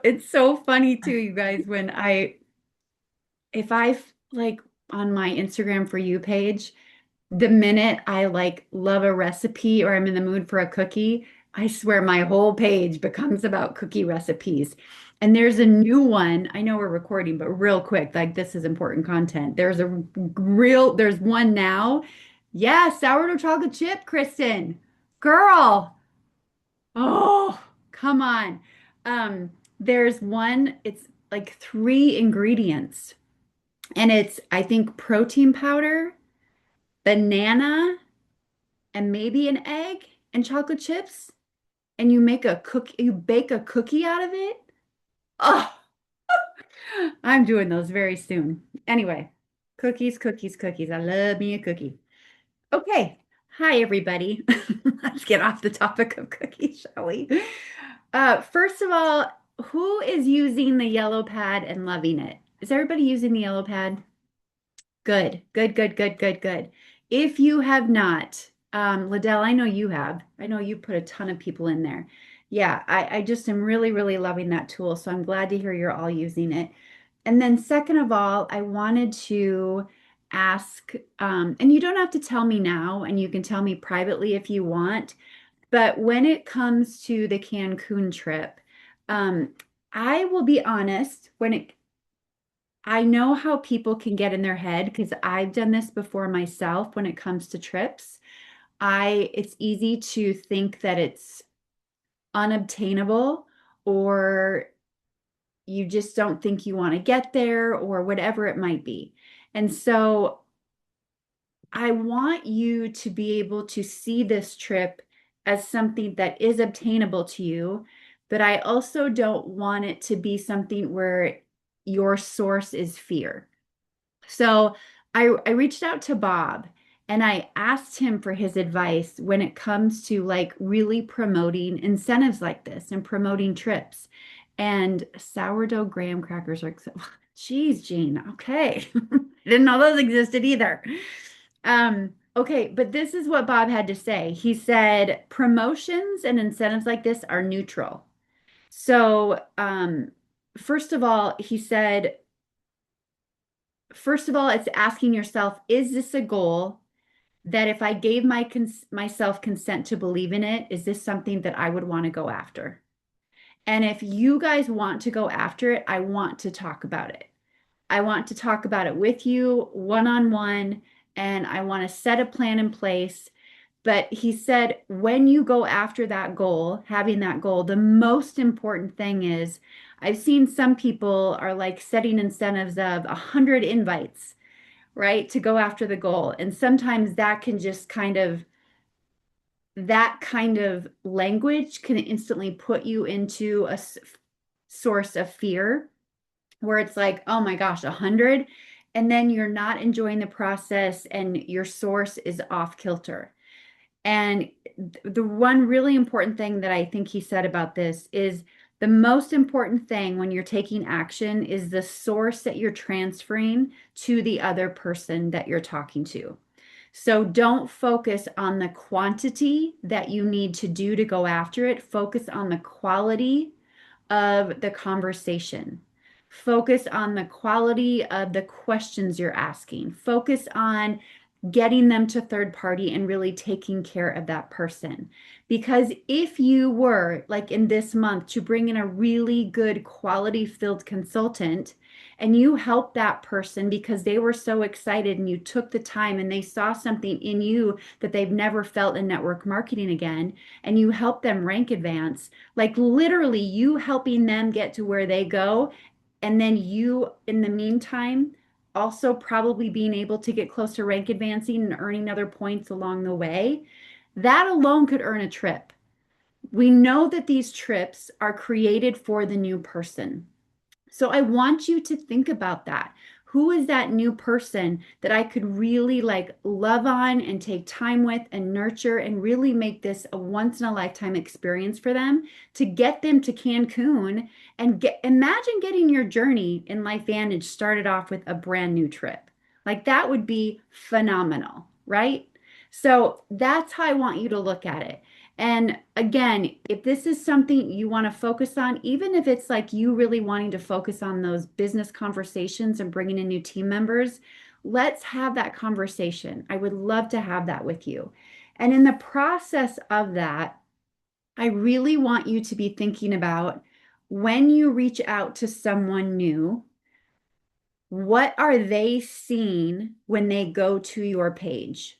It's so funny too, you guys, when if I like on my Instagram for you page, the minute I like love a recipe or I'm in the mood for a cookie, I swear my whole page becomes about cookie recipes. And there's a new one. I know we're recording, but real quick, like this is important content. There's one now. Yeah, sourdough chocolate chip, Kristen. Girl. Oh, come on. There's one, it's like three ingredients, and it's, I think, protein powder, banana, and maybe an egg and chocolate chips, and you bake a cookie out of it. Oh, I'm doing those very soon. Anyway, cookies, cookies, cookies. I love me a cookie. Okay. Hi, everybody. Let's get off the topic of cookies, shall we? First of all, who is using the yellow pad and loving it? Is everybody using the yellow pad? Good, good, good, good, good, good. If you have not, Liddell, I know you have. I know you put a ton of people in there. Yeah, I just am really, really loving that tool. So I'm glad to hear you're all using it. And then second of all, I wanted to ask, and you don't have to tell me now, and you can tell me privately if you want, but when it comes to the Cancun trip, um, I will be honest, I know how people can get in their head because I've done this before myself when it comes to trips. It's easy to think that it's unobtainable, or you just don't think you want to get there or whatever it might be. And so I want you to be able to see this trip as something that is obtainable to you, but I also don't want it to be something where your source is fear. So I reached out to Bob and I asked him for his advice when it comes to like really promoting incentives like this and promoting trips. And sourdough graham crackers are, geez, Jean, okay. I didn't know those existed either. Okay, but this is what Bob had to say. He said promotions and incentives like this are neutral. So, first of all, he said, first of all, it's asking yourself, is this a goal that if I gave myself consent to believe in it, is this something that I would want to go after? And if you guys want to go after it, I want to talk about it. I want to talk about it with you one on one, and I want to set a plan in place. But he said, when you go after that goal, having that goal, the most important thing is I've seen some people are like setting incentives of 100 invites, right, to go after the goal. And sometimes that can just that kind of language can instantly put you into a source of fear where it's like, oh my gosh, 100. And then you're not enjoying the process and your source is off kilter. And the one really important thing that I think he said about this is the most important thing when you're taking action is the source that you're transferring to the other person that you're talking to. So don't focus on the quantity that you need to do to go after it. Focus on the quality of the conversation. Focus on the quality of the questions you're asking. Focus on getting them to third party and really taking care of that person. Because if you were, like in this month, to bring in a really good quality filled consultant and you helped that person because they were so excited and you took the time and they saw something in you that they've never felt in network marketing again, and you help them rank advance, like literally you helping them get to where they go. And then you, in the meantime, also probably being able to get close to rank advancing and earning other points along the way, that alone could earn a trip. We know that these trips are created for the new person. So I want you to think about that. Who is that new person that I could really like love on and take time with and nurture and really make this a once in a lifetime experience for them to get them to Cancun and imagine getting your journey in LifeVantage started off with a brand new trip. Like that would be phenomenal, right? So that's how I want you to look at it. And again, if this is something you want to focus on, even if it's like you really wanting to focus on those business conversations and bringing in new team members, let's have that conversation. I would love to have that with you. And in the process of that, I really want you to be thinking about when you reach out to someone new, what are they seeing when they go to your page?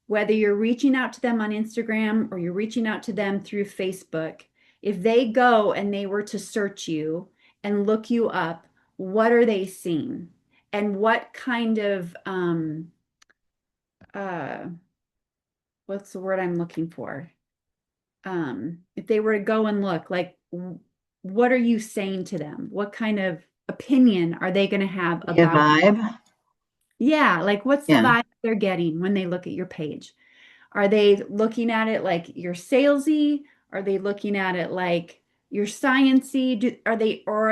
Whether you're reaching out to them on Instagram or you're reaching out to them through Facebook, if they go and they were to search you and look you up, what are they seeing? And what kind of uh what's the word I'm looking for? If they were to go and look, like what are you saying to them? What kind of opinion are they going to have Your about you? vibe. Yeah, like what's the Yeah. vibe they're getting when they look at your page? Are they looking at it like you're salesy? Are they looking at it like you're sciency? Are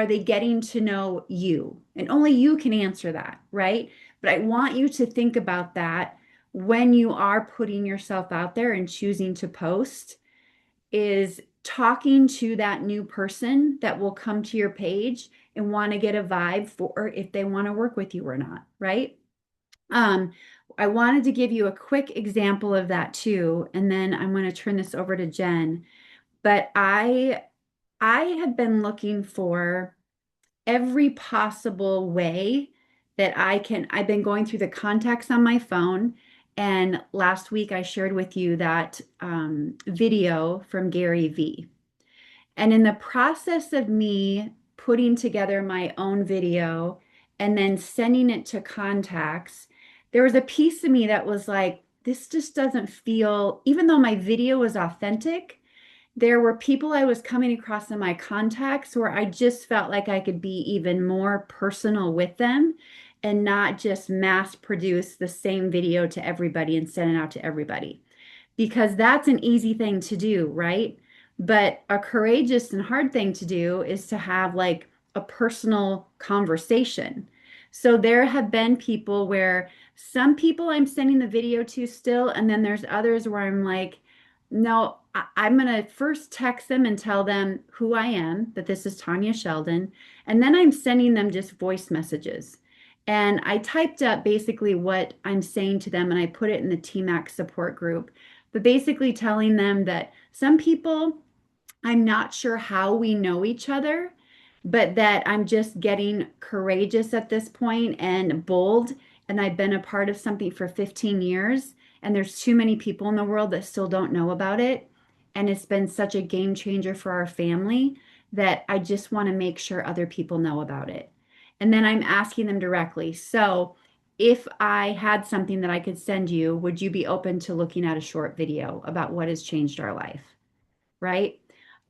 they getting to know you? And only you can answer that, right? But I want you to think about that when you are putting yourself out there and choosing to post, is talking to that new person that will come to your page and want to get a vibe for if they want to work with you or not, right? Um, I wanted to give you a quick example of that too, and then I'm going to turn this over to Jen. But I have been looking for every possible way that I've been going through the contacts on my phone. And last week I shared with you that video from Gary Vee. And in the process of me putting together my own video and then sending it to contacts, there was a piece of me that was like, this just doesn't feel, even though my video was authentic, there were people I was coming across in my contacts where I just felt like I could be even more personal with them and not just mass produce the same video to everybody and send it out to everybody, because that's an easy thing to do, right? But a courageous and hard thing to do is to have like a personal conversation. So there have been people where some people I'm sending the video to still, and then there's others where I'm like, no, I'm going to first text them and tell them who I am, that this is Tanya Sheldon. And then I'm sending them just voice messages. And I typed up basically what I'm saying to them and I put it in the TMAC support group, but basically telling them that some people, I'm not sure how we know each other, but that I'm just getting courageous at this point and bold. And I've been a part of something for 15 years, and there's too many people in the world that still don't know about it. And it's been such a game changer for our family that I just want to make sure other people know about it. And then I'm asking them directly. So, if I had something that I could send you, would you be open to looking at a short video about what has changed our life? Right?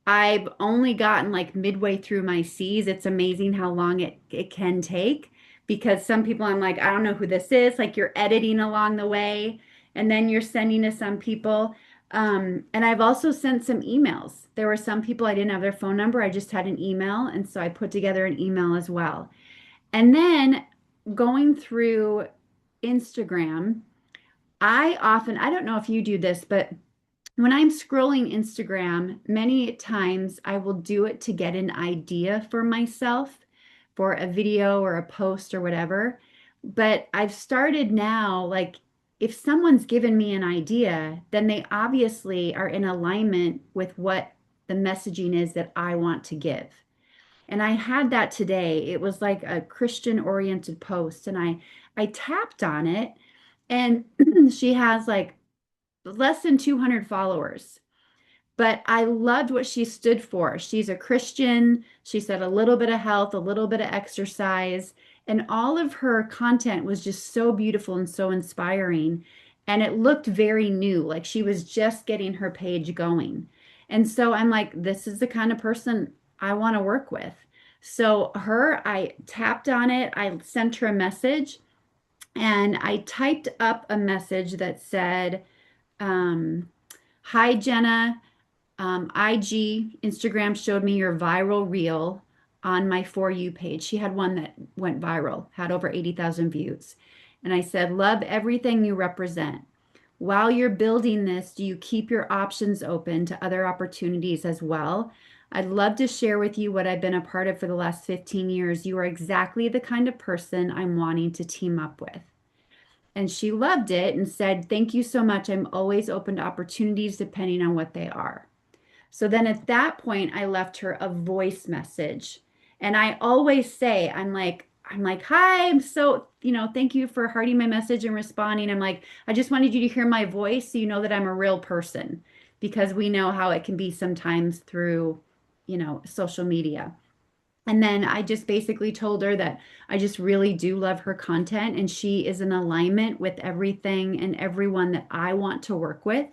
I've only gotten like midway through my C's. It's amazing how long it can take, because some people I'm like, I don't know who this is. Like you're editing along the way and then you're sending to some people. And I've also sent some emails. There were some people I didn't have their phone number. I just had an email. And so I put together an email as well. And then going through Instagram, I don't know if you do this, but when I'm scrolling Instagram, many times I will do it to get an idea for myself for a video or a post or whatever. But I've started now, like, if someone's given me an idea, then they obviously are in alignment with what the messaging is that I want to give. And I had that today. It was like a Christian oriented post, and I tapped on it, and she has like less than 200 followers, but I loved what she stood for. She's a Christian. She said a little bit of health, a little bit of exercise, and all of her content was just so beautiful and so inspiring. And it looked very new, like she was just getting her page going. And so I'm like, this is the kind of person I want to work with. So I tapped on it, I sent her a message, and I typed up a message that said, um, hi, Jenna. IG, Instagram showed me your viral reel on my For You page. She had one that went viral, had over 80,000 views. And I said, love everything you represent. while you're building this, do you keep your options open to other opportunities as well? I'd love to share with you what I've been a part of for the last 15 years. You are exactly the kind of person I'm wanting to team up with. And she loved it and said, "Thank you so much. I'm always open to opportunities depending on what they are." So then at that point, I left her a voice message. And I always say, I'm like, "Hi, I'm so, thank you for hearting my message and responding." I'm like, "I just wanted you to hear my voice so you know that I'm a real person," because we know how it can be sometimes through, social media. And then I just basically told her that I just really do love her content and she is in alignment with everything and everyone that I want to work with.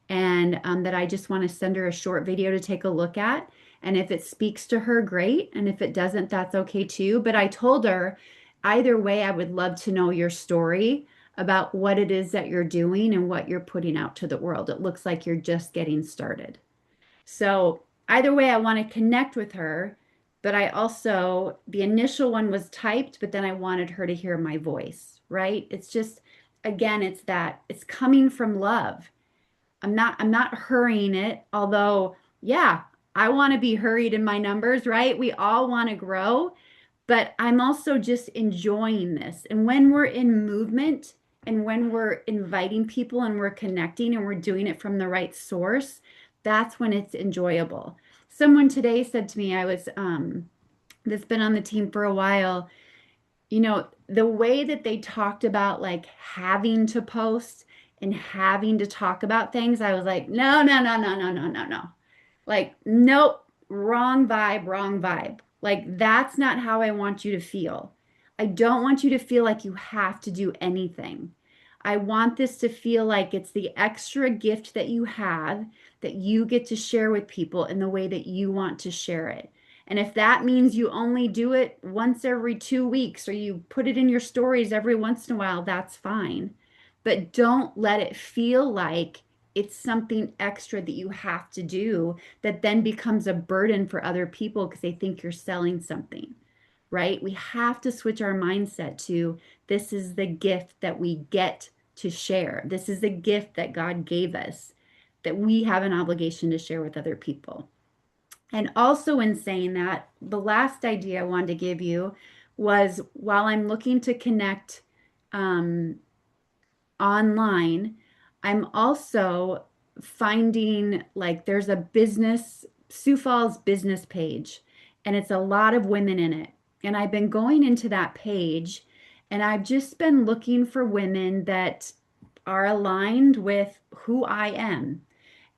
And that I just want to send her a short video to take a look at. And if it speaks to her, great. And if it doesn't, that's okay too. But I told her either way, I would love to know your story about what it is that you're doing and what you're putting out to the world. It looks like you're just getting started. So either way, I want to connect with her, but I also, the initial one was typed, but then I wanted her to hear my voice, right? It's just, again, it's coming from love. I'm not hurrying it, although, yeah, I want to be hurried in my numbers, right? We all want to grow, but I'm also just enjoying this. And when we're in movement and when we're inviting people and we're connecting and we're doing it from the right source, that's when it's enjoyable. Someone today said to me, that's been on the team for a while, the way that they talked about like having to post and having to talk about things, I was like, no, no, no, no, no, no, no, no. Like, nope, wrong vibe, wrong vibe. Like, that's not how I want you to feel. I don't want you to feel like you have to do anything. I want this to feel like it's the extra gift that you have that you get to share with people in the way that you want to share it. And if that means you only do it once every 2 weeks or you put it in your stories every once in a while, that's fine. But don't let it feel like it's something extra that you have to do that then becomes a burden for other people because they think you're selling something, right? We have to switch our mindset to this is the gift that we get to share. This is the gift that God gave us that we have an obligation to share with other people. And also, in saying that, the last idea I wanted to give you was while I'm looking to connect um, online, I'm also finding like there's a business, Sioux Falls business page, and it's a lot of women in it. And I've been going into that page and I've just been looking for women that are aligned with who I am,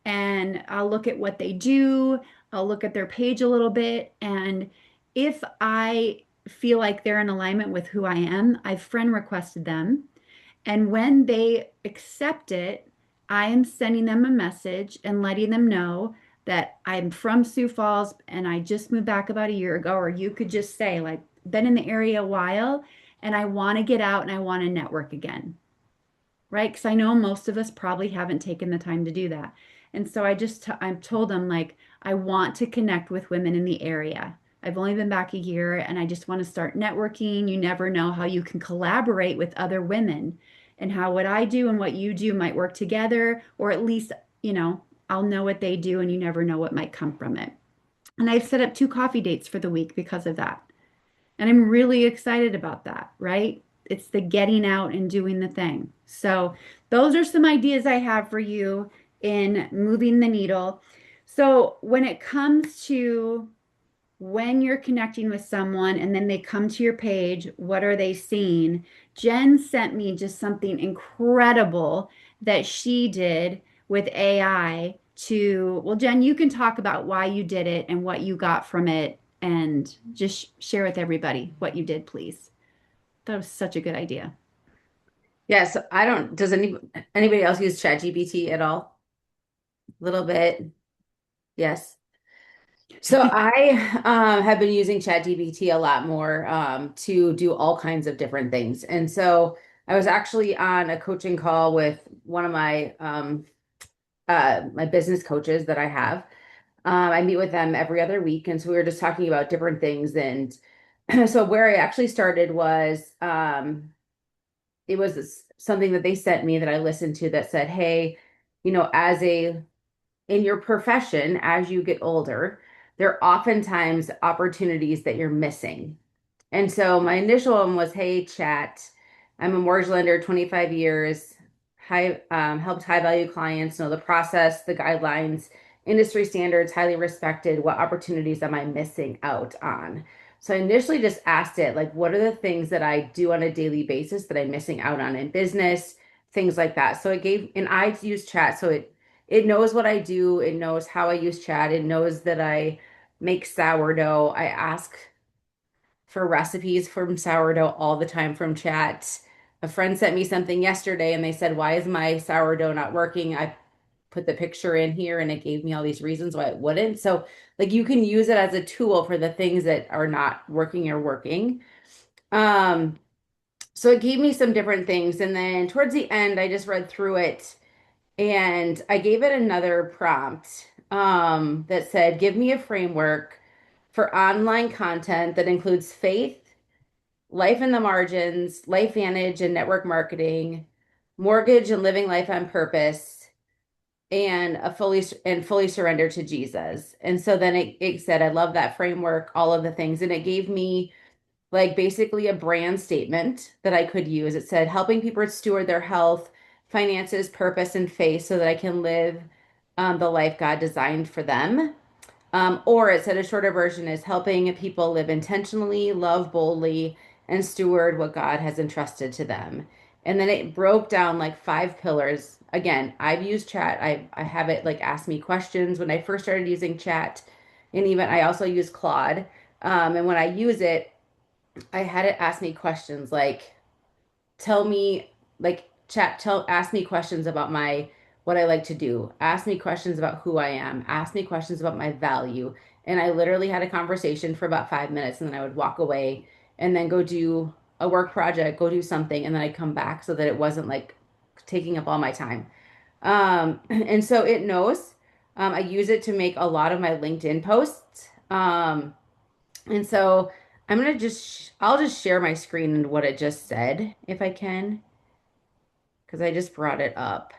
and I'll look at what they do. I'll look at their page a little bit. And if I feel like they're in alignment with who I am, I've friend requested them. And when they accept it, I am sending them a message and letting them know that I'm from Sioux Falls and I just moved back about a year ago. Or you could just say, like, been in the area a while and I want to get out and I want to network again, right? Because I know most of us probably haven't taken the time to do that. And so I've told them like I want to connect with women in the area. I've only been back a year and I just want to start networking. You never know how you can collaborate with other women and how what I do and what you do might work together, or at least, I'll know what they do and you never know what might come from it. And I've set up 2 coffee dates for the week because of that. And I'm really excited about that, right? It's the getting out and doing the thing. So, those are some ideas I have for you in moving the needle. So, when it comes to when you're connecting with someone and then they come to your page, what are they seeing? Jen sent me just something incredible that she did with AI well, Jen, you can talk about why you did it and what you got from it and just share with everybody what you did, please. That was such a good idea. Yes, I don't, does anybody else use ChatGPT at all? A little bit. Yes. So I have been using ChatGPT a lot more to do all kinds of different things. And so I was actually on a coaching call with one of my business coaches that I have. I meet with them every other week, and so we were just talking about different things. And so where I actually started was it was something that they sent me that I listened to that said, hey, as a in your profession, as you get older, there are oftentimes opportunities that you're missing. And so my initial one was, hey, chat. I'm a mortgage lender, 25 years, helped high value clients know the process, the guidelines, industry standards, highly respected. What opportunities am I missing out on? So I initially just asked it, like, what are the things that I do on a daily basis that I'm missing out on in business, things like that. So it gave, and I use chat, so it knows what I do, it knows how I use chat, it knows that I make sourdough. I ask for recipes from sourdough all the time from chat. A friend sent me something yesterday and they said, why is my sourdough not working? I put the picture in here and it gave me all these reasons why it wouldn't. So, like, you can use it as a tool for the things that are not working or working. Um, so it gave me some different things. And then towards the end, I just read through it and I gave it another prompt that said, give me a framework for online content that includes faith, life in the margins, LifeVantage and network marketing, mortgage and living life on purpose, and fully surrender to Jesus. And so then it said, I love that framework, all of the things. And it gave me like basically a brand statement that I could use. It said, helping people steward their health, finances, purpose, and faith so that I can live the life God designed for them. Or it said a shorter version is helping people live intentionally, love boldly, and steward what God has entrusted to them. And then it broke down like 5 pillars. Again, I've used chat. I have it like ask me questions when I first started using chat. And even I also use Claude. And when I use it, I had it ask me questions like, tell me like ask me questions about my what I like to do. Ask me questions about who I am. Ask me questions about my value. And I literally had a conversation for about 5 minutes and then I would walk away and then go do a work project, go do something, and then I'd come back so that it wasn't like taking up all my time. And so it knows. I use it to make a lot of my LinkedIn posts. And so I'll just share my screen and what it just said if I can because I just brought it up.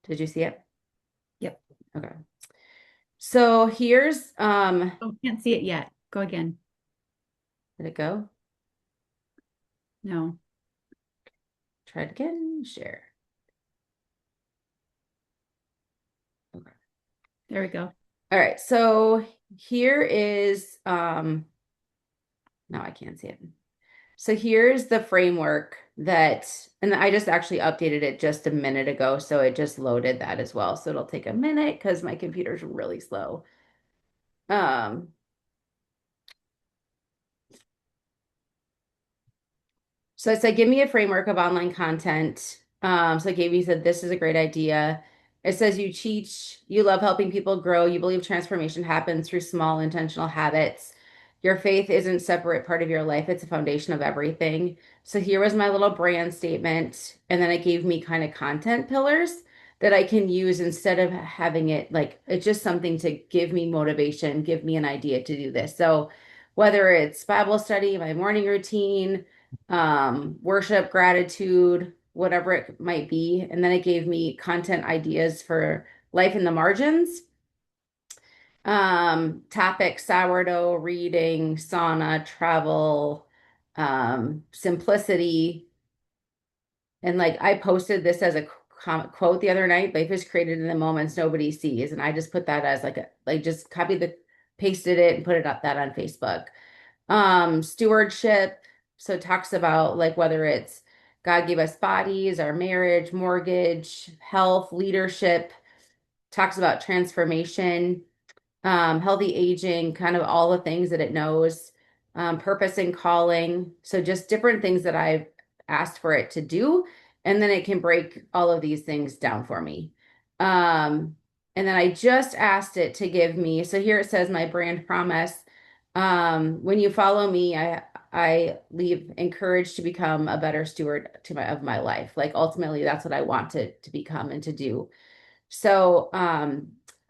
Did you see it? Yep. Okay. So here's Oh, can't see it yet. Go again. did it go? No. Try it again. Share. Okay. There we go. All right. So here is no, I can't see it. So here's the framework and I just actually updated it just a minute ago, so it just loaded that as well. So it'll take a minute because my computer's really slow. Um, So it said, give me a framework of online content. So Gaby said, this is a great idea. It says you teach, you love helping people grow. You believe transformation happens through small intentional habits. Your faith isn't separate part of your life. It's a foundation of everything. So here was my little brand statement. And then it gave me kind of content pillars that I can use instead of having it like, it's just something to give me motivation, give me an idea to do this. So whether it's Bible study, my morning routine, worship, gratitude, whatever it might be. And then it gave me content ideas for life in the margins. Topic sourdough, reading, sauna, travel, simplicity. And like I posted this as a quote the other night, life is created in the moments nobody sees. And I just put that as like just pasted it and put it up that on Facebook. Stewardship. So it talks about like whether it's God gave us bodies, our marriage, mortgage, health, leadership, talks about transformation, healthy aging, kind of all the things that it knows, purpose and calling. So just different things that I've asked for it to do. And then it can break all of these things down for me. And then I just asked it to give me, so here it says my brand promise. When you follow me, I leave encouraged to become a better steward of my life. Like ultimately, that's what I want to become and to do. So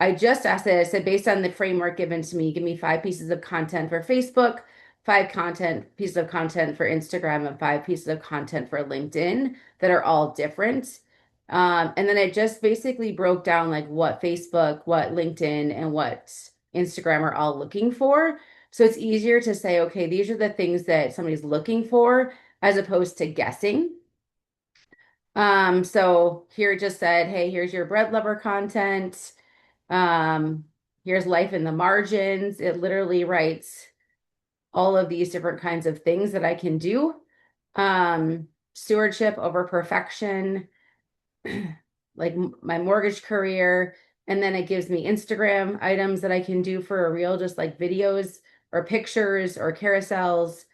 I just asked it, I said, based on the framework given to me, give me 5 pieces of content for Facebook, five content pieces of content for Instagram and five pieces of content for LinkedIn that are all different. And then it just basically broke down like what Facebook, what LinkedIn, and what Instagram are all looking for. So it's easier to say, okay, these are the things that somebody's looking for as opposed to guessing. So here it just said, hey, here's your bread lover content. Um, Here's life in the margins. It literally writes all of these different kinds of things that I can do. Stewardship over perfection, like my mortgage career. And then it gives me Instagram items that I can do for a reel, just like videos or pictures or carousels.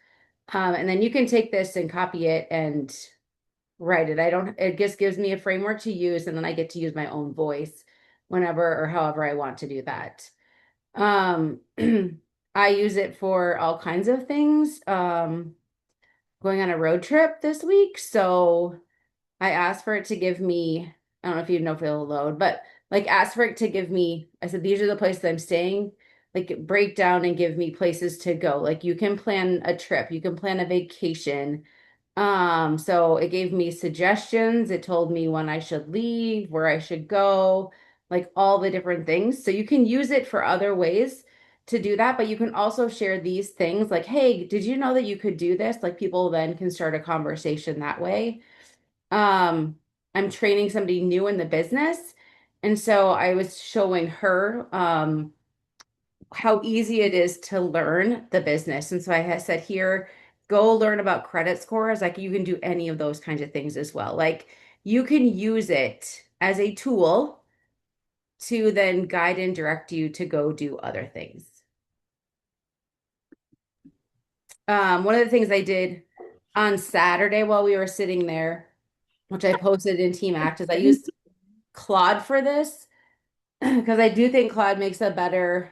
And then you can take this and copy it and write it. I don't, it just gives me a framework to use, and then I get to use my own voice whenever or however I want to do that. Um, I use it for all kinds of things. Going on a road trip this week, so I asked for it to give me, I don't know if you know if it'll load, but like asked for it to give me, I said, these are the places I'm staying, like break down and give me places to go. Like you can plan a trip, you can plan a vacation. So it gave me suggestions. It told me when I should leave, where I should go, like all the different things. So you can use it for other ways to do that, but you can also share these things like, hey, did you know that you could do this? Like people then can start a conversation that way. Um, I'm training somebody new in the business. And so I was showing her how easy it is to learn the business. And so I had said, here, go learn about credit scores. Like you can do any of those kinds of things as well. Like you can use it as a tool to then guide and direct you to go do other things. One of the things I did on Saturday while we were sitting there, which I posted in Team Act, is I used Claude for this because I do think Claude makes a better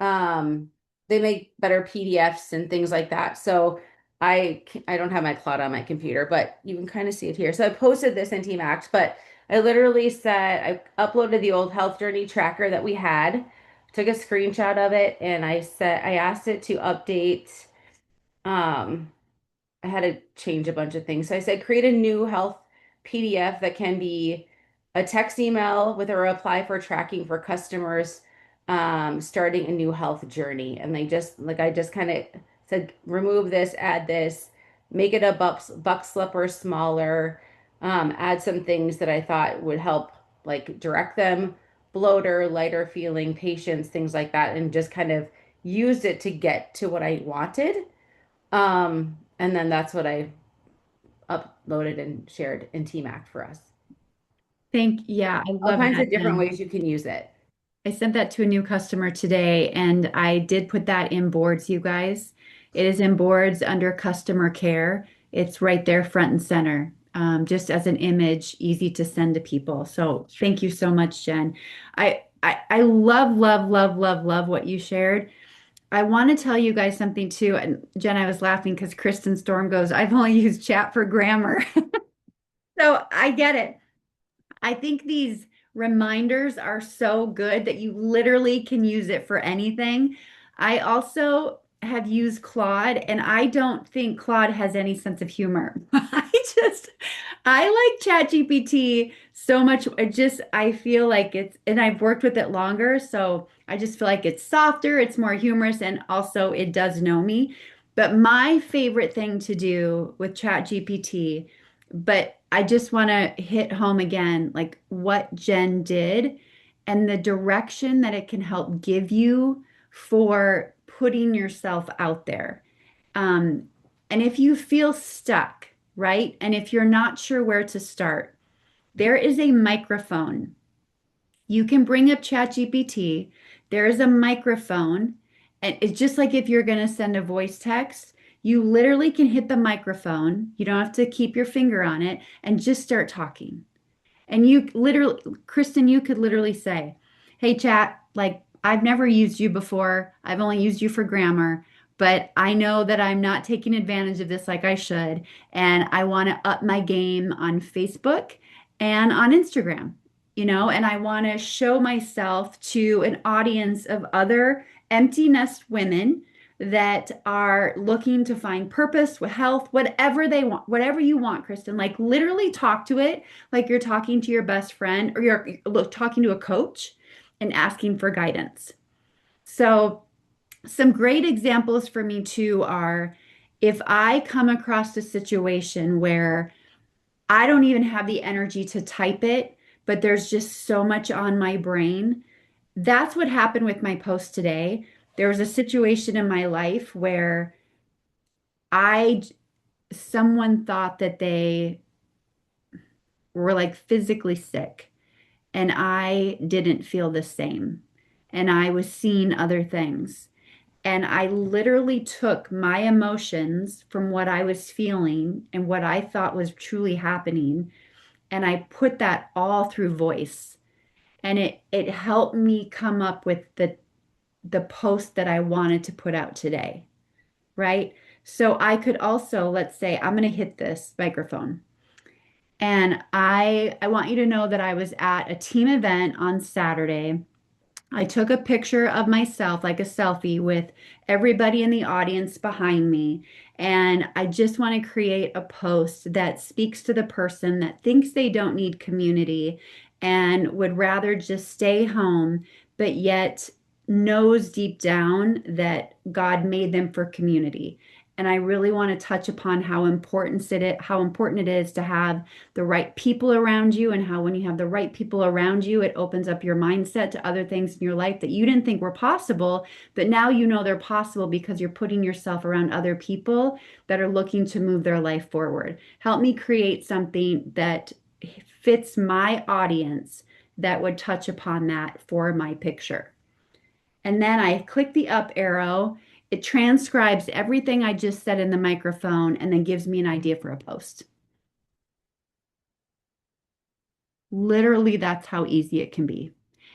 they make better PDFs and things like that. So I don't have my Claude on my computer, but you can kind of see it here. So I posted this in Team Act, but I literally said I uploaded the old health journey tracker that we had, took a screenshot of it, and I asked it to update um I had to change a bunch of things. So I said, create a new health PDF that can be a text email with a reply for tracking for customers starting a new health journey. And they just, like, I just kind of said, remove this, add this, make it a buck slipper smaller, add some things that I thought would help, like direct them, bloater, lighter feeling, patience, things like that, and just kind of used it to get to what I wanted. And then that's what I uploaded and shared in TMAC for us. Yeah, I All love kinds that, of different Jen. ways you can use it. I sent that to a new customer today, and I did put that in boards, you guys. It is in boards under customer care. It's right there front and center, just as an image, easy to send to people. So thank you so much, Jen. I love, love, love, love, love what you shared. I want to tell you guys something too. And Jen, I was laughing because Kristen Storm goes, I've only used chat for grammar. So I get it. I think these reminders are so good that you literally can use it for anything. I also have used Claude, and I don't think Claude has any sense of humor. Just, I like ChatGPT so much. I feel like and I've worked with it longer, so I just feel like it's softer, it's more humorous, and also it does know me. But my favorite thing to do with ChatGPT, but I just want to hit home again, like what Jen did and the direction that it can help give you for putting yourself out there. Um, and if you feel stuck, right? And if you're not sure where to start, there is a microphone. You can bring up ChatGPT. There is a microphone, and it's just like if you're going to send a voice text, you literally can hit the microphone. You don't have to keep your finger on it and just start talking. And you literally, Kristen, you could literally say, hey, chat, like I've never used you before. I've only used you for grammar, but I know that I'm not taking advantage of this like I should. And I want to up my game on Facebook and on Instagram, and I want to show myself to an audience of other empty nest women that are looking to find purpose, with health, whatever they want, whatever you want, Kristen. Like literally talk to it like you're talking to your best friend or you're talking to a coach and asking for guidance. So, some great examples for me too are if I come across a situation where I don't even have the energy to type it, but there's just so much on my brain. That's what happened with my post today. There was a situation in my life where I, someone thought that they were like physically sick, and I didn't feel the same. And I was seeing other things. And I literally took my emotions from what I was feeling and what I thought was truly happening, and I put that all through voice. And it helped me come up with the post that I wanted to put out today, right? So I could also, let's say, I'm going to hit this microphone. And I want you to know that I was at a team event on Saturday. I took a picture of myself, like a selfie, with everybody in the audience behind me. And I just want to create a post that speaks to the person that thinks they don't need community and would rather just stay home, but yet knows deep down that God made them for community. And I really want to touch upon how important it is to have the right people around you, and how when you have the right people around you, it opens up your mindset to other things in your life that you didn't think were possible, but now you know they're possible because you're putting yourself around other people that are looking to move their life forward. Help me create something that fits my audience that would touch upon that for my picture. And then I click the up arrow. It transcribes everything I just said in the microphone and then gives me an idea for a post. Literally, that's how easy it can be.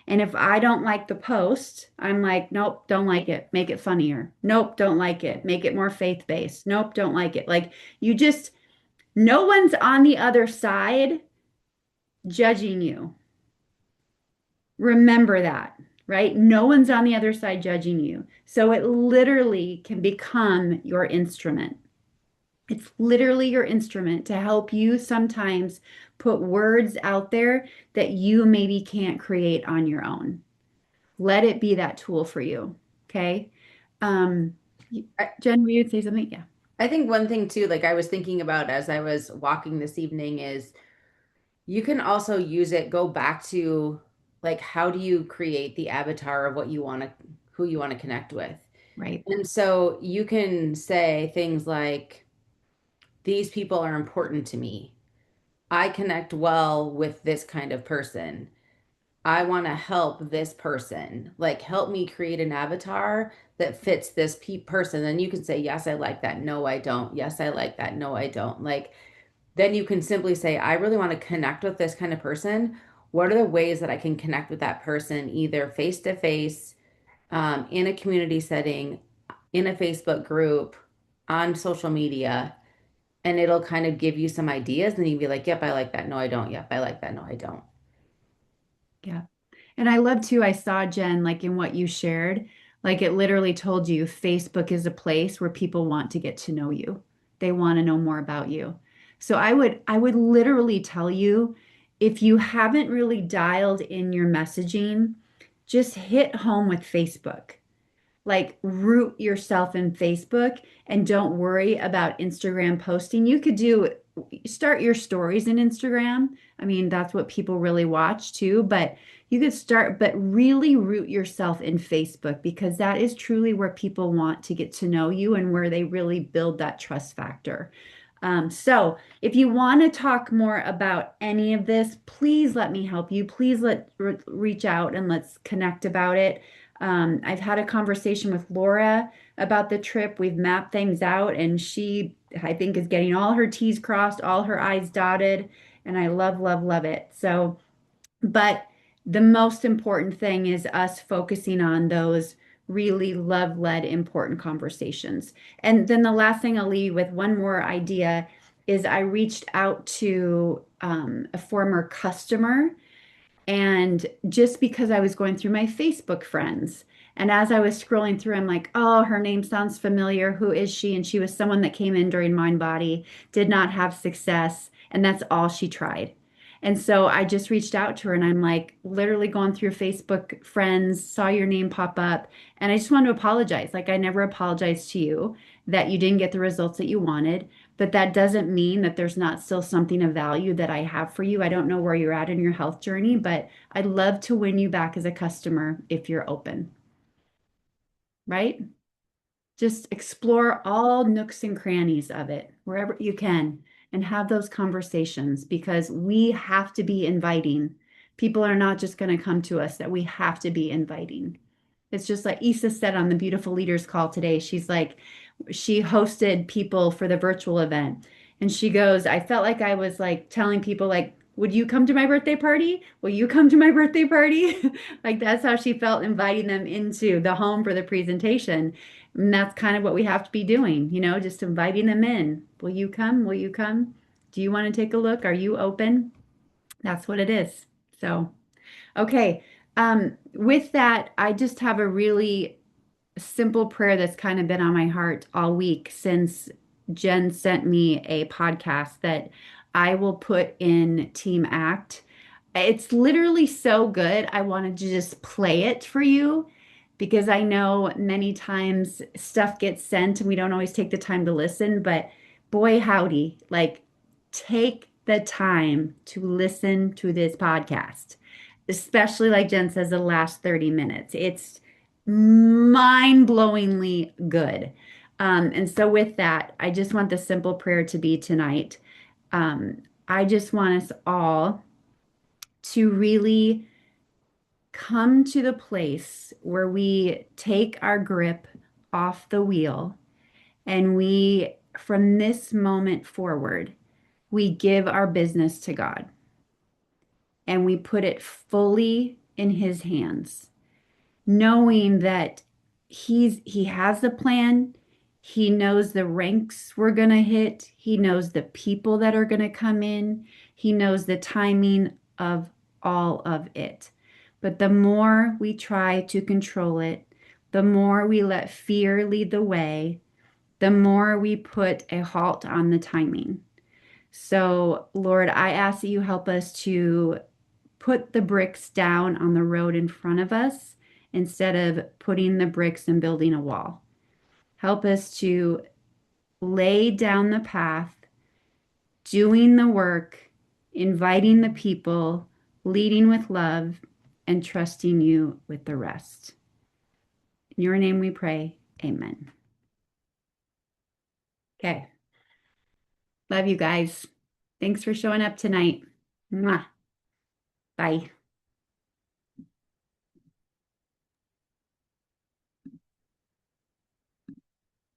And if I don't like the post, I'm like, nope, don't like it. Make it funnier. Nope, don't like it. Make it more faith-based. Nope, don't like it. Like you just, no one's on the other side judging you. Remember that, right? No one's on the other side judging you. So it literally can become your instrument. It's literally your instrument to help you sometimes put words out there that you maybe can't create on your own. Let it be that tool for you. Okay. Um, I, Jen, will you say something? Yeah. I think one thing too, like I was thinking about as I was walking this evening is you can also use it, go back to like how do you create the avatar of what you want to, who you want to connect with. Right. And so you can say things like, these people are important to me. I connect well with this kind of person. I want to help this person. Like, help me create an avatar that fits this person. Then you can say, yes, I like that. No, I don't. Yes, I like that. No, I don't. Like, then you can simply say, I really want to connect with this kind of person. What are the ways that I can connect with that person, either face to face, in a community setting, in a Facebook group, on social media? And it'll kind of give you some ideas. And you can be like, yep, I like that. No, I don't. Yep, I like that. No, I don't. Yeah. And I love too, I saw Jen, like in what you shared, like it literally told you Facebook is a place where people want to get to know you. They want to know more about you. So I would literally tell you, if you haven't really dialed in your messaging, just hit home with Facebook. Like root yourself in Facebook and don't worry about Instagram posting. You could do start your stories in Instagram. I mean, that's what people really watch too, but you could start, but really root yourself in Facebook because that is truly where people want to get to know you and where they really build that trust factor. So if you want to talk more about any of this, please let me help you. Please reach out and let's connect about it. I've had a conversation with Laura about the trip. We've mapped things out, and she, I think, is getting all her T's crossed, all her I's dotted, and I love, love, love it. So, but the most important thing is us focusing on those really love-led, important conversations. And then the last thing I'll leave you with one more idea is I reached out to a former customer And just because I was going through my Facebook friends, and as I was scrolling through, I'm like, oh, her name sounds familiar. Who is she? And she was someone that came in during Mind Body, did not have success, and that's all she tried. And so I just reached out to her and I'm like, literally going through Facebook friends, saw your name pop up, and I just want to apologize. Like, I never apologized to you that you didn't get the results that you wanted. But that doesn't mean that there's not still something of value that I have for you. I don't know where you're at in your health journey, but I'd love to win you back as a customer if you're open, right? Just explore all nooks and crannies of it wherever you can and have those conversations because we have to be inviting. People are not just going to come to us, that we have to be inviting. It's just like Issa said on the Beautiful Leaders call today. She's like, she hosted people for the virtual event. And she goes, I felt like I was like telling people, like, would you come to my birthday party? Will you come to my birthday party? Like, that's how she felt inviting them into the home for the presentation. And that's kind of what we have to be doing, just inviting them in. Will you come? Will you come? Do you want to take a look? Are you open? That's what it is. So, okay. With that, I just have a really simple prayer that's kind of been on my heart all week since Jen sent me a podcast that I will put in Team Act. It's literally so good. I wanted to just play it for you because I know many times stuff gets sent and we don't always take the time to listen, but boy, howdy, like take the time to listen to this podcast, especially like Jen says, the last 30 minutes. It's mind-blowingly good. And so with that, I just want the simple prayer to be tonight. I just want us all to really come to the place where we take our grip off the wheel and we, from this moment forward, we give our business to God and we put it fully in His hands, knowing that he has the plan. He knows the ranks we're going to hit. He knows the people that are going to come in. He knows the timing of all of it. But the more we try to control it, the more we let fear lead the way, the more we put a halt on the timing. So, Lord, I ask that you help us to put the bricks down on the road in front of us instead of putting the bricks and building a wall. Help us to lay down the path, doing the work, inviting the people, leading with love, and trusting you with the rest. In your name we pray. Amen. Okay. Love you guys. Thanks for showing up tonight. Mwah. Bye.